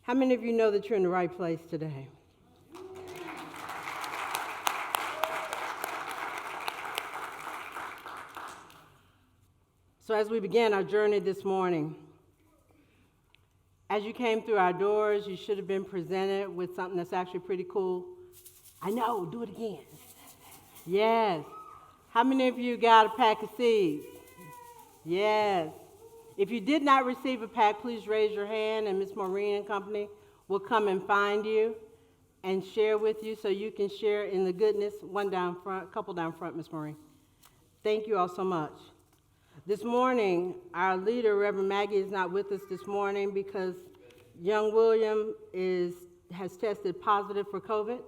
How many of you know that you're in the right place today? So as we began our journey this morning, as you came through our doors, you should have been presented with something that's actually pretty cool. I know, do it again. Yes. How many of you got a pack of seeds? Yes. If you did not receive a pack, please raise your hand, and Miss Maureen and company will come and find you and share with you so you can share in the goodness. One down front, a couple down front, Miss Maureen. Thank you all so much. This morning, our leader, Reverend Maggie, is not with us this morning because young William has tested positive for COVID.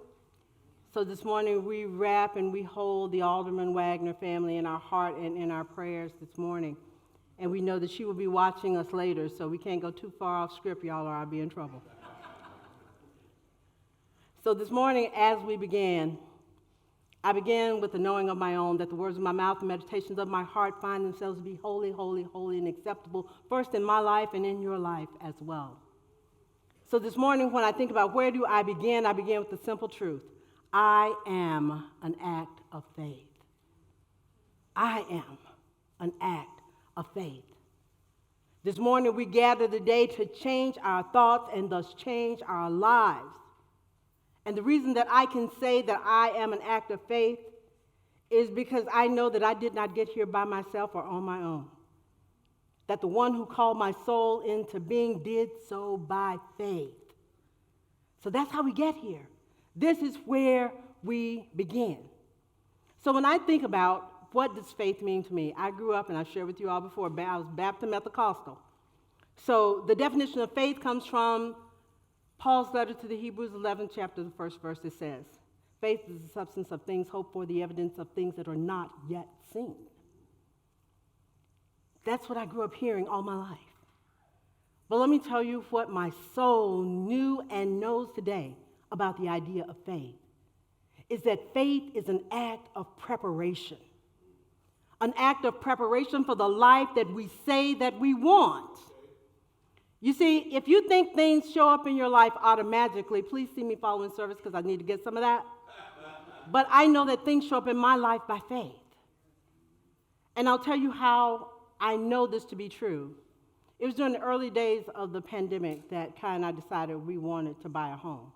So this morning, we wrap and we hold the Alderman Wagner family in our heart and in our prayers this morning. And we know that she will be watching us later, so we can't go too far off script, y'all, or I'll be in trouble. So this morning, as we began, I began with the knowing of my own, that the words of my mouth and meditations of my heart find themselves to be holy, holy, holy, and acceptable, first in my life and in your life as well. So this morning, when I think about where do I begin with the simple truth. I am an act of faith. I am an act of faith. This morning, we gather today to change our thoughts and thus change our lives. And the reason that I can say that I am an act of faith is because I know that I did not get here by myself or on my own. That the one who called my soul into being did so by faith. So that's how we get here. This is where we begin. So when I think about what does faith mean to me, I grew up, and I've shared with you all before, I was Baptist Methodist. So the definition of faith comes from Paul's letter to the Hebrews 11th chapter, the first verse. It says, faith is the substance of things hoped for, the evidence of things that are not yet seen. That's what I grew up hearing all my life. But let me tell you what my soul knew and knows today about the idea of faith, is that faith is an act of preparation. An act of preparation for the life that we say that we want. You see, if you think things show up in your life automatically, please see me following service because I need to get some of that. But I know that things show up in my life by faith. And I'll tell you how I know this to be true. It was during the early days of the pandemic that Kai and I decided we wanted to buy a home.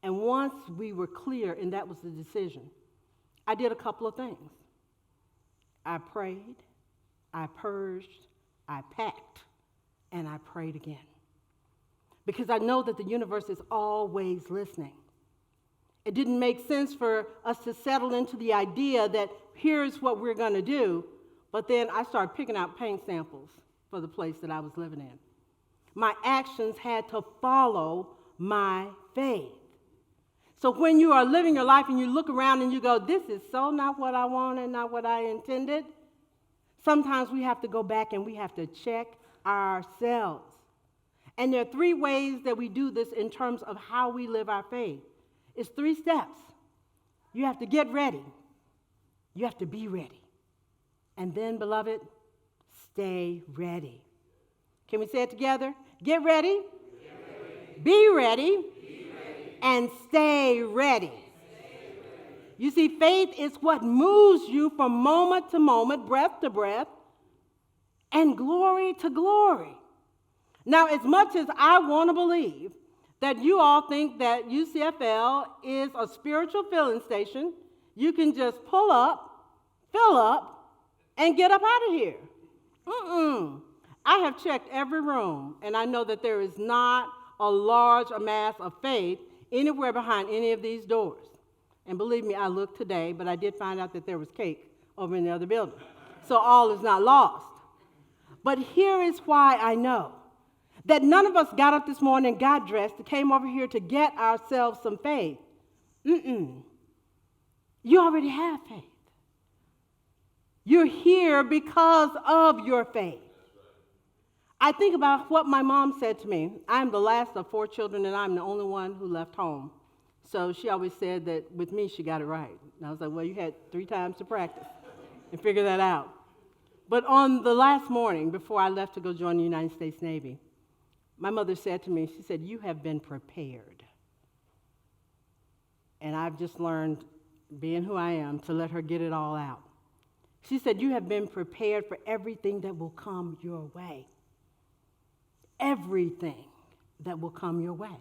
And once we were clear, and that was the decision, I did a couple of things. I prayed, I purged, I packed, and I prayed again. Because I know that the universe is always listening. It didn't make sense for us to settle into the idea that here's what we're going to do, but then I started picking out paint samples for the place that I was living in. My actions had to follow my faith. So when you are living your life and you look around and you go, this is so not what I wanted, not what I intended, sometimes we have to go back and we have to check ourselves. And there are three ways that we do this in terms of how we live our faith. It's 3 steps. You have to get ready. You have to be ready. And then, beloved, stay ready. Can we say it together? Get ready. Be ready. And stay ready. You see, faith is what moves you from moment to moment, breath to breath, and glory to glory. Now, as much as I want to believe that you all think that UCFL is a spiritual filling station, you can just pull up, fill up, and get up out of here. I have checked every room, and I know that there is not a large mass of faith anywhere behind any of these doors. And believe me, I looked today, but I did find out that there was cake over in the other building. So all is not lost. But here is why I know that none of us got up this morning, got dressed, and came over here to get ourselves some faith. You already have faith. You're here because of your faith. I think about what my mom said to me. I'm the last of 4 children, and I'm the only one who left home. So she always said that with me, she got it right. And I was like, well, you had 3 times to practice and figure that out. But on the last morning before I left to go join the United States Navy, My mother said to me, she said, "You have been prepared." And I've just learned, being who I am, to let her get it all out. She said, "You have been prepared for everything that will come your way." Everything that will come your way.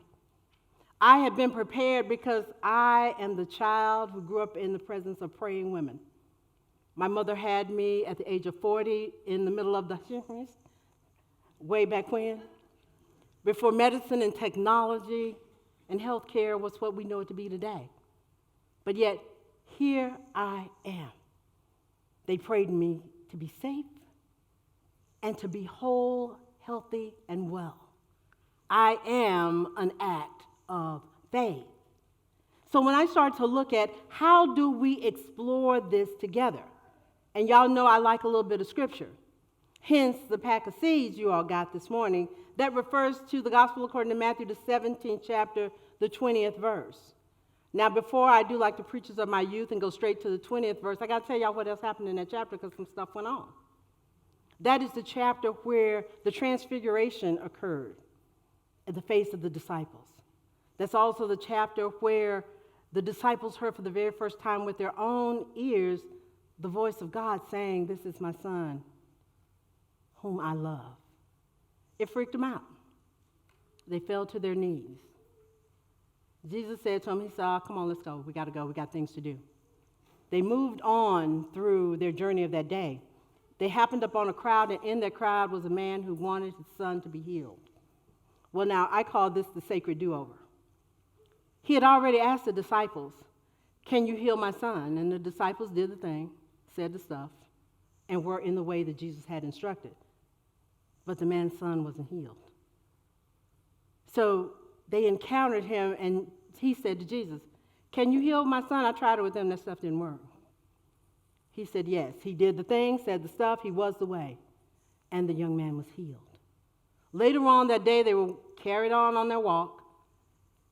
I have been prepared because I am the child who grew up in the presence of praying women. My mother had me at the age of 40 in the middle of the way back when, before medicine and technology and healthcare was what we know it to be today. But yet, here I am. They prayed me to be safe and to be whole, healthy, and well. I am an act of faith. So when I start to look at how do we explore this together, and y'all know I like a little bit of scripture, hence the pack of seeds you all got this morning that refers to the gospel according to Matthew, the 17th chapter, the 20th verse. Now, before I do like the preachers of my youth and go straight to the 20th verse, I got to tell y'all what else happened in that chapter because some stuff went on. That is the chapter where the transfiguration occurred in the face of the disciples. That's also the chapter where the disciples heard for the very first time with their own ears the voice of God saying, "This is my son, whom I love." It freaked them out. They fell to their knees. Jesus said to them, he said, "Oh, come on, let's go. We got to go. We got things to do." They moved on through their journey of that day. They happened upon a crowd, and in that crowd was a man who wanted his son to be healed. Well, now, I call this the sacred do-over. He had already asked the disciples, "Can you heal my son?" And the disciples did the thing, said the stuff, and were in the way that Jesus had instructed. But the man's son wasn't healed. So they encountered him, and he said to Jesus, "Can you heal my son? I tried it with them. That stuff didn't work." He said yes. He did the thing, said the stuff. He was the way. And the young man was healed. Later on that day, they were carried on their walk.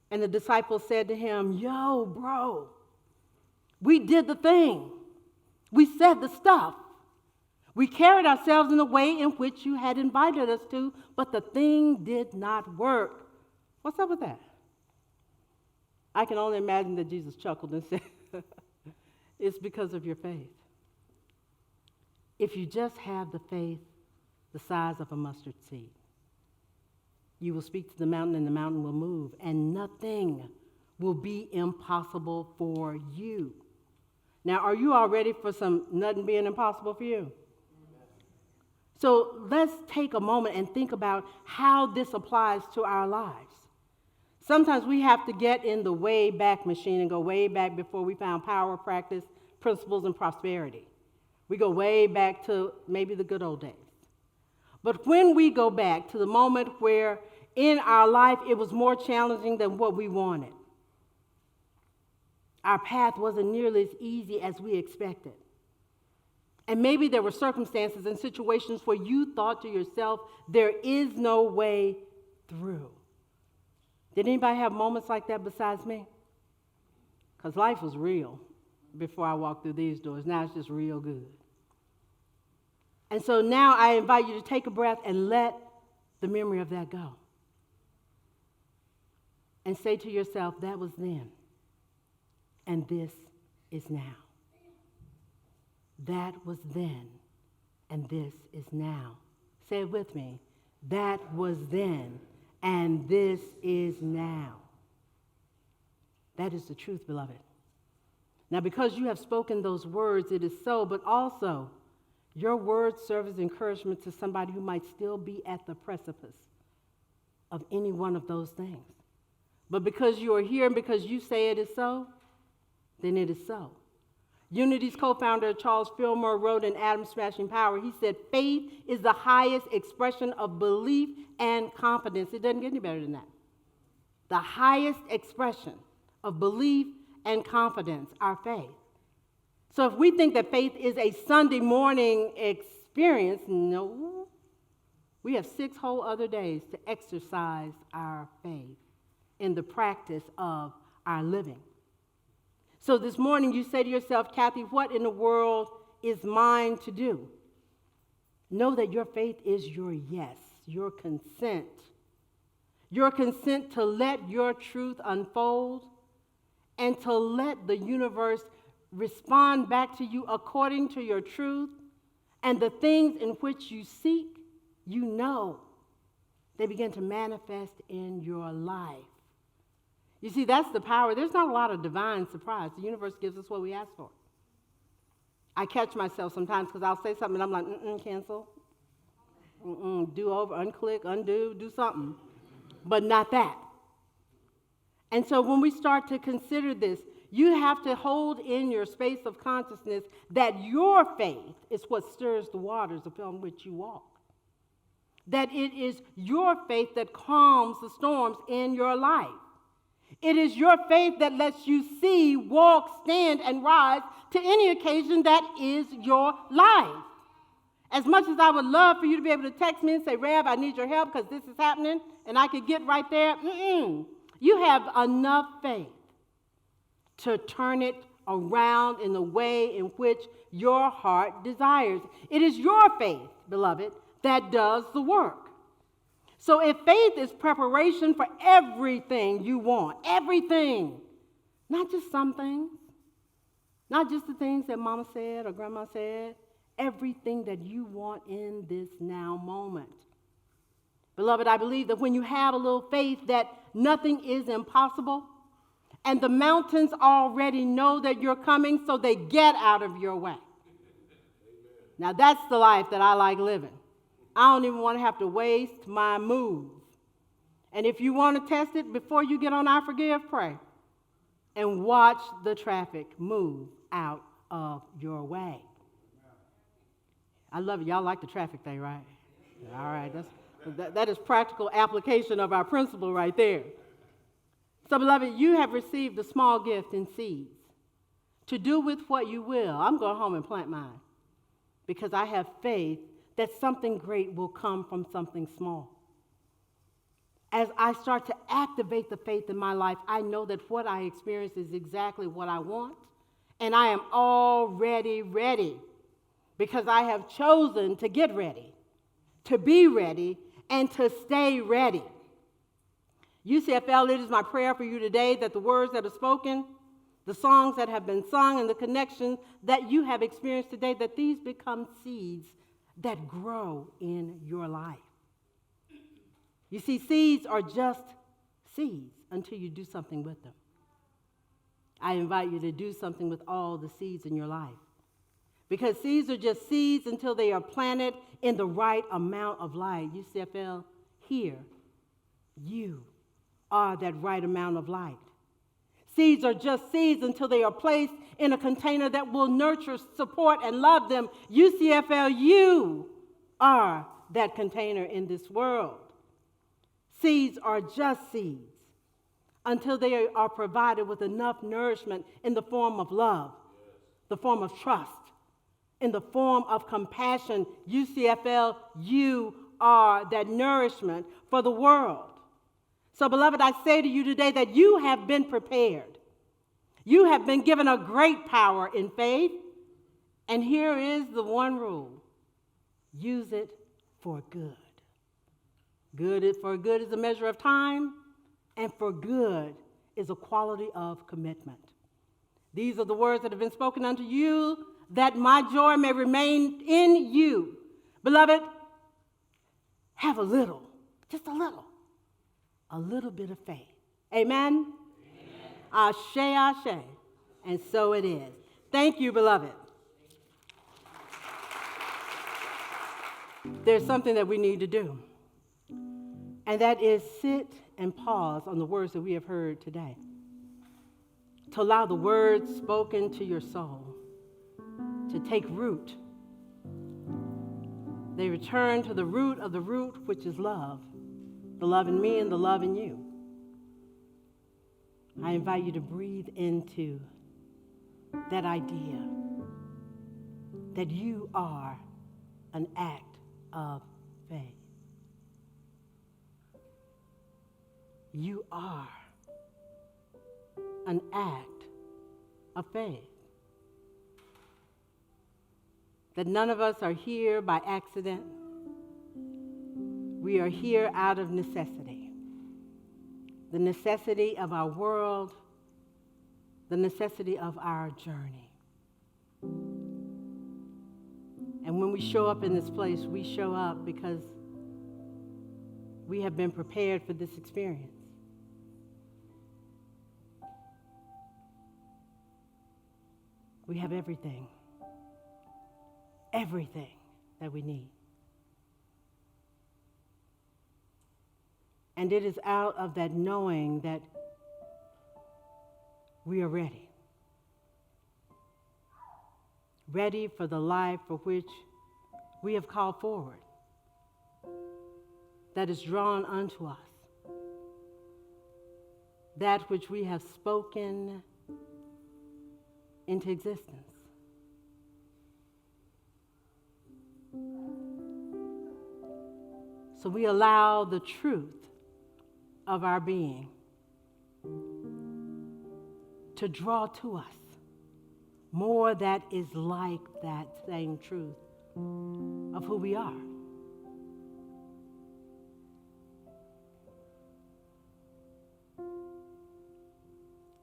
And the disciples said to him, "Yo, bro, we did the thing. We said the stuff. We carried ourselves in the way in which you had invited us to, but the thing did not work. What's up with that?" I can only imagine that Jesus chuckled and said, "It's because of your faith. If you just have the faith the size of a mustard seed, you will speak to the mountain and the mountain will move, and nothing will be impossible for you." Now, are you all ready for some nothing being impossible for you? So let's take a moment and think about how this applies to our lives. Sometimes we have to get in the way back machine and go way back before we found power, practice, principles, and prosperity. We go way back to maybe the good old days. But when we go back to the moment where in our life it was more challenging than what we wanted, our path wasn't nearly as easy as we expected. And maybe there were circumstances and situations where you thought to yourself, there is no way through. Did anybody have moments like that besides me? Because life was real before I walked through these doors. Now it's just real good. And so now I invite you to take a breath and let the memory of that go. And say to yourself, that was then, and this is now. That was then, and this is now. Say it with me. That was then, and this is now. That is the truth, beloved. Now, because you have spoken those words, it is so, but also your words serve as encouragement to somebody who might still be at the precipice of any one of those things. But because you are here and because you say it is so, then it is so. Unity's co-founder Charles Fillmore wrote in Atom Smashing Power, he said, "Faith is the highest expression of belief and confidence." It doesn't get any better than that. The highest expression of belief and confidence, our faith. So if we think that faith is a Sunday morning experience, no. We have 6 whole other days to exercise our faith in the practice of our living. So this morning you say to yourself, "Kathy, what in the world is mine to do?" Know that your faith is your yes, your consent your consent to let your truth unfold, and to let the universe respond back to you according to your truth, and the things in which you seek, you know, they begin to manifest in your life. You see, that's the power. There's not a lot of divine surprise. The universe gives us what we ask for. I catch myself sometimes because I'll say something and I'm like, cancel. Do over, unclick, undo, do something. But not that. And so when we start to consider this, you have to hold in your space of consciousness that your faith is what stirs the waters upon which you walk. That it is your faith that calms the storms in your life. It is your faith that lets you see, walk, stand, and rise to any occasion that is your life. As much as I would love for you to be able to text me and say, Rev, I need your help because this is happening, and I could get right there, you have enough faith to turn it around in the way in which your heart desires. It is your faith, beloved, that does the work. So if faith is preparation for everything you want, everything, not just some things, not just the things that mama said or grandma said, everything that you want in this now moment. Beloved, I believe that when you have a little faith that nothing is impossible, and the mountains already know that you're coming, so they get out of your way. Now that's the life that I like living. I don't even want to have to waste my move. And if you want to test it, before you get on I Forgive, pray. And watch the traffic move out of your way. I love it. Y'all like the traffic thing, right? All right. That is practical application of our principle right there. So, beloved, you have received a small gift in seeds to do with what you will. I'm going home and plant mine because I have faith that something great will come from something small. As I start to activate the faith in my life, I know that what I experience is exactly what I want, and I am already ready because I have chosen to get ready, to be ready, and to stay ready. UCFL, it is my prayer for you today that the words that are spoken, the songs that have been sung, and the connection that you have experienced today, that these become seeds that grow in your life. You see, seeds are just seeds until you do something with them. I invite you to do something with all the seeds in your life. Because seeds are just seeds until they are planted in the right amount of light. UCFL, here, you are that right amount of light. Seeds are just seeds until they are placed in a container that will nurture, support, and love them. UCFL, you are that container in this world. Seeds are just seeds until they are provided with enough nourishment in the form of love, the form of trust, in the form of compassion. UCFL, you are that nourishment for the world. So, beloved, I say to you today that you have been prepared. You have been given a great power in faith. And here is the one rule. Use it for good. For good is a measure of time, and for good is a quality of commitment. These are the words that have been spoken unto you, that my joy may remain in you. Beloved, have a little, just a little bit of faith. Amen? Ashe, ashe. And so it is. Thank you, beloved. There's something that we need to do, and that is sit and pause on the words that we have heard today. To allow the words spoken to your soul to take root. They return to the root of the root, which is love. The love in me and the love in you. I invite you to breathe into that idea that you are an act of faith. You are an act of faith. That none of us are here by accident. We are here out of necessity. the necessity of our world, the necessity of our journey. And when we show up in this place, we show up because we have been prepared for this experience. We have everything that we need. And it is out of that knowing that we are ready. Ready for the life for which we have called forward, that is drawn unto us, that which we have spoken into existence. So we allow the truth of our being to draw to us more that is like that same truth of who we are.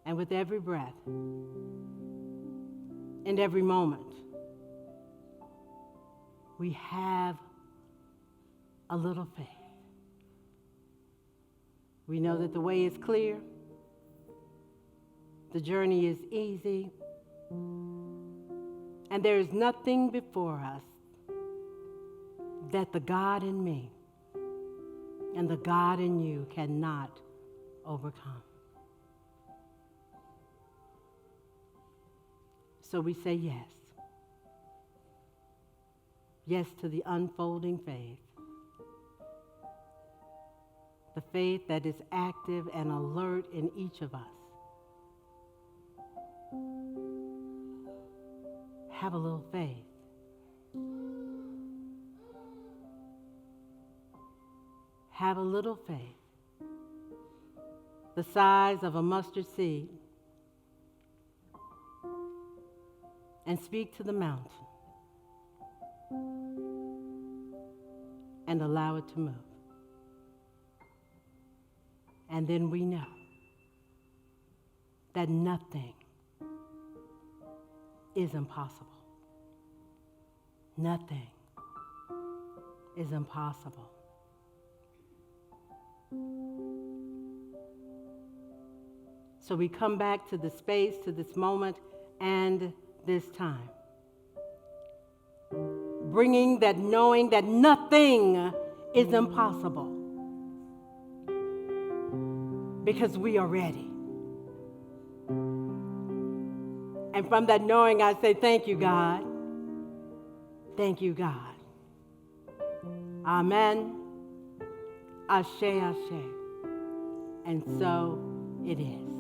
And with every breath and every moment, we have a little faith. We know that the way is clear, the journey is easy, and there is nothing before us that the God in me and the God in you cannot overcome. So we say yes. Yes to the unfolding faith. The faith that is active and alert in each of us. Have a little faith. Have a little faith. The size of a mustard seed. And speak to the mountain. And allow it to move. And then we know that nothing is impossible. Nothing is impossible. So we come back to the space, to this moment, and this time. Bringing that knowing that nothing is impossible. Because we are ready. And from that knowing, I say, thank you, God. Thank you, God. Amen. Ashe, ashe. And so it is.